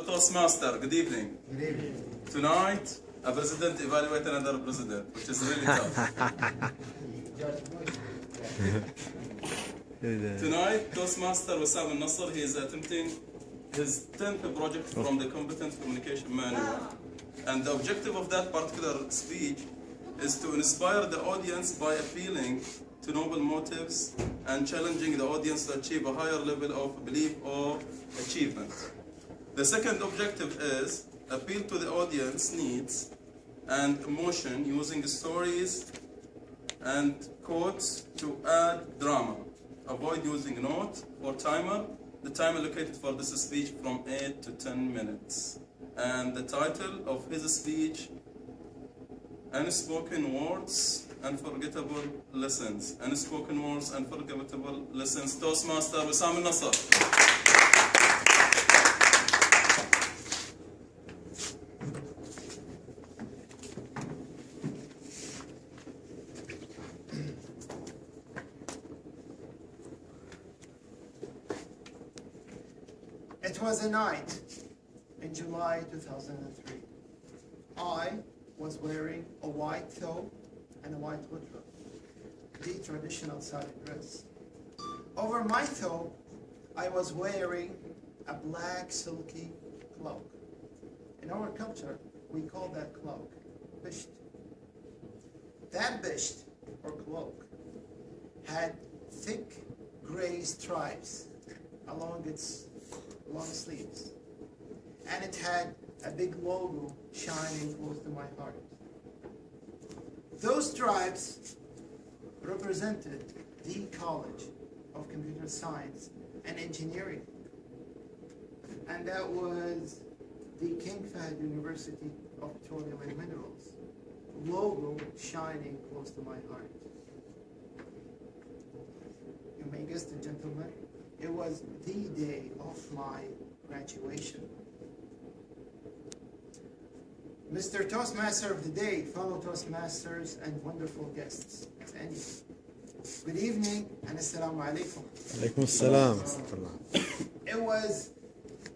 a Toastmaster. Good evening. Good evening. Tonight, a president evaluates another president, which is really tough. Tonight, Toastmaster Wesam Alnasr, he is attempting his 10th project from the Competent Communication Manual. And the objective of that particular speech is to inspire the audience by appealing to noble motives and challenging the audience to achieve a higher level of belief or achievement. The second objective is appeal to the audience needs and emotion using stories and quotes to add drama. Avoid using note or timer. The time allocated for this speech from 8 to 10 minutes. And the title of his speech, Unspoken Words, Unforgettable Lessons. Unspoken Words, Unforgettable Lessons. Toastmaster Wesam Alnasr. It was a night in July 2003. I was wearing a white thobe and a white wardrobe, the traditional Saudi dress. Over my thobe, I was wearing a black silky cloak. In our culture, we call that cloak bisht. That bisht, or cloak, had thick gray stripes along its long sleeves, and it had a big logo shining close to my heart. Those stripes represented the College of Computer Science and Engineering, and that was the King Fahd University of Petroleum and Minerals logo shining close to my heart. You may guess it, gentlemen, it was the day of my graduation. Mr. Toastmaster of the day, fellow Toastmasters, and wonderful guests. And good evening, and assalamu alaikum. Alaikum assalam. It was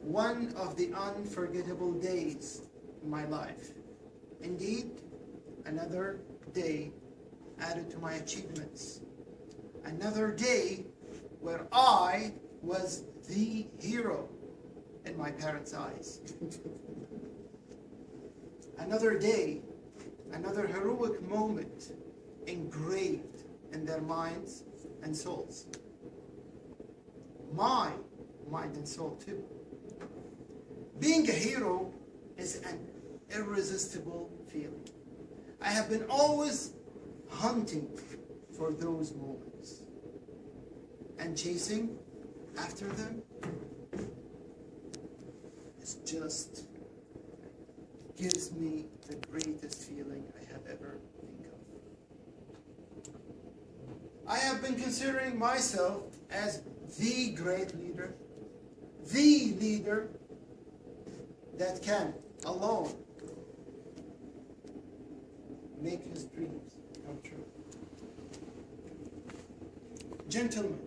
one of the unforgettable days in my life. Indeed, another day added to my achievements. Another day where I was the hero in my parents' eyes. Another day, another heroic moment engraved in their minds and souls. My mind and soul too. Being a hero is an irresistible feeling. I have been always hunting for those moments and chasing after them is just gives me the greatest feeling I have ever think of. I have been considering myself as the great leader, the leader that can alone make his dreams come true. Gentlemen,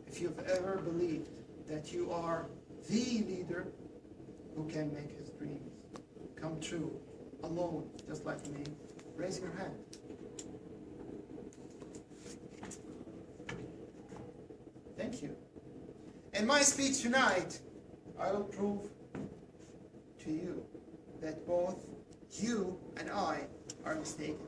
if you've ever believed that you are the leader who can make his dreams come true alone, just like me, raise your hand. Thank you. In my speech tonight, I will prove to you that both you and I are mistaken.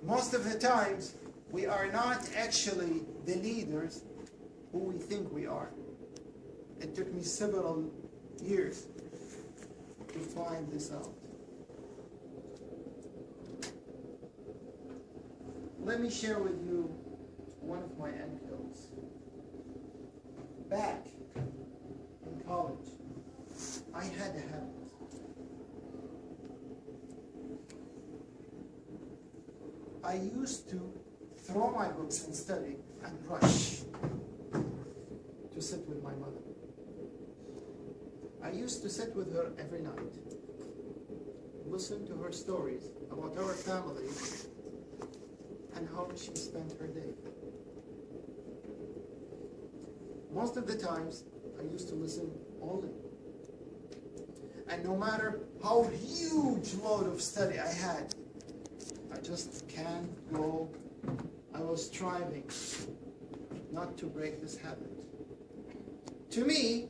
Most of the times, we are not actually the leaders who we think we are. It took me several years to find this out. Let me share with you one of my anecdotes. Back in college, I had a habit. I used to throw my books and study and rush to sit with my mother. I used to sit with her every night, listen to her stories about our family and how she spent her day. Most of the times, I used to listen only. And no matter how huge load of study I had, I just can't go. I was striving not to break this habit. To me,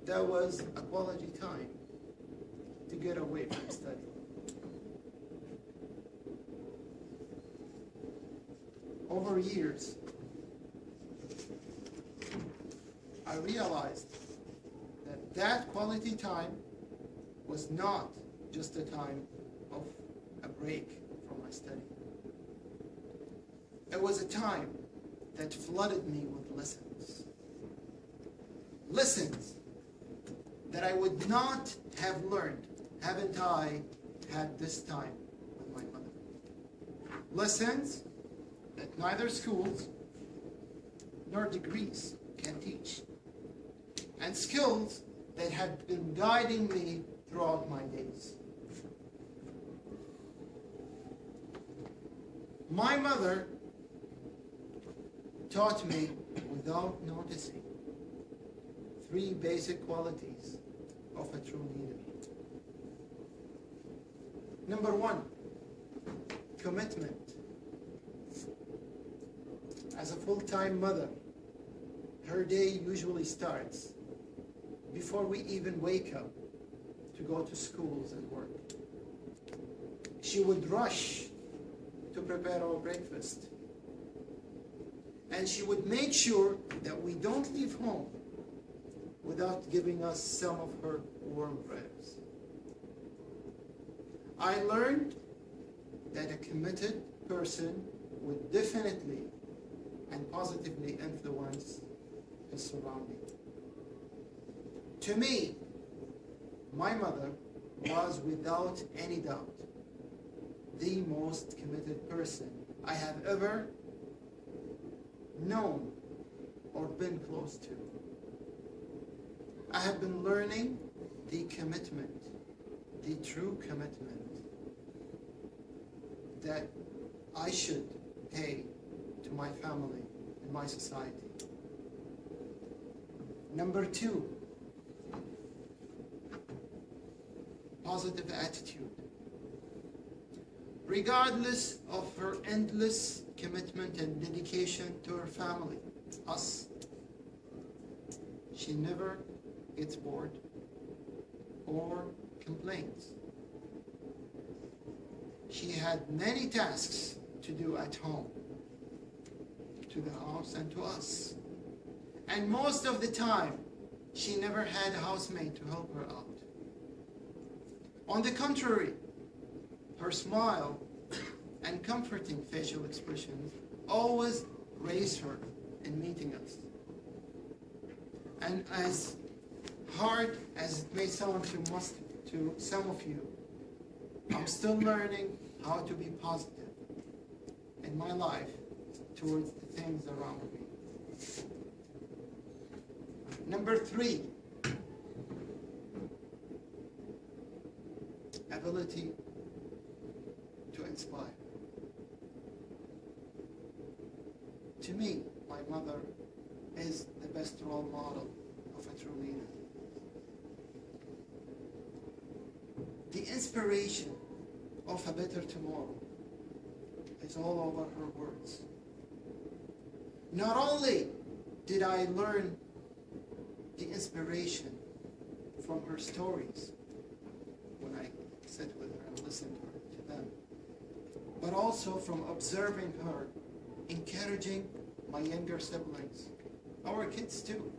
that was a quality time to get away from study. Over years, I realized that that quality time was not just a time of a break from my study. It was a time that flooded me with lessons. Lessons that I would not have learned haven't I had this time with my mother. Lessons that neither schools nor degrees can teach. And skills that had been guiding me throughout my days. My mother taught me without noticing 3 basic qualities of a true leader. Number 1, commitment. As a full-time mother, her day usually starts before we even wake up to go to schools and work. She would rush to prepare our breakfast. And she would make sure that we don't leave home without giving us some of her warm prayers. I learned that a committed person would definitely and positively influence his surrounding. To me, my mother was without any doubt the most committed person I have ever known or been close to. I have been learning the commitment, the true commitment that I should pay to my family and my society. Number 2, positive attitude. Regardless of her endless commitment and dedication to her family, us, she never gets bored or complains. She had many tasks to do at home, to the house and to us. And most of the time, she never had a housemaid to help her out. On the contrary, her smile and comforting facial expressions always raised her in meeting us. And as hard as it may sound to some of you, I'm still learning how to be positive in my life towards the things around me. Number 3, ability to inspire. To me, my mother is the best role model of a true leader. The inspiration of a better tomorrow is all over her words. Not only did I learn the inspiration from her stories when I sit with her and listen to them, but also from observing her encouraging my younger siblings, our kids too.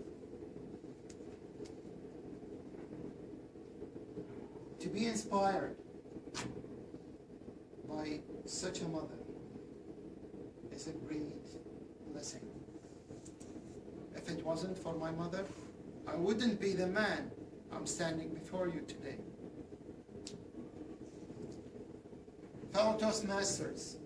To be inspired by such a mother is a great blessing. If it wasn't for my mother, I wouldn't be the man I'm standing before you today. Fellow Toastmasters,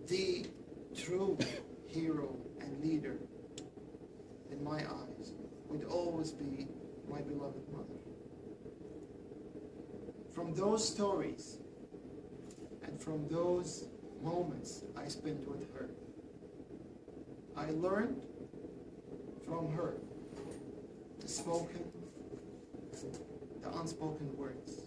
the true hero and leader in my eyes would always be my beloved mother. From those stories and from those moments I spent with her. I learned from her the spoken, the unspoken words.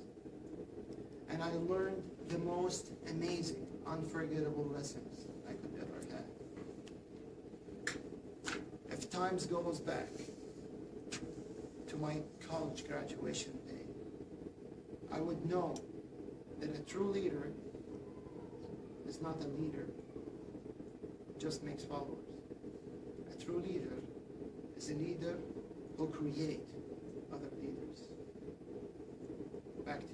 And I learned the most amazing, unforgettable lessons I could ever have. If time goes back to my college graduation day, I would know that a true leader is not a leader, just makes followers. A true leader is a leader who create other leaders. Back to you.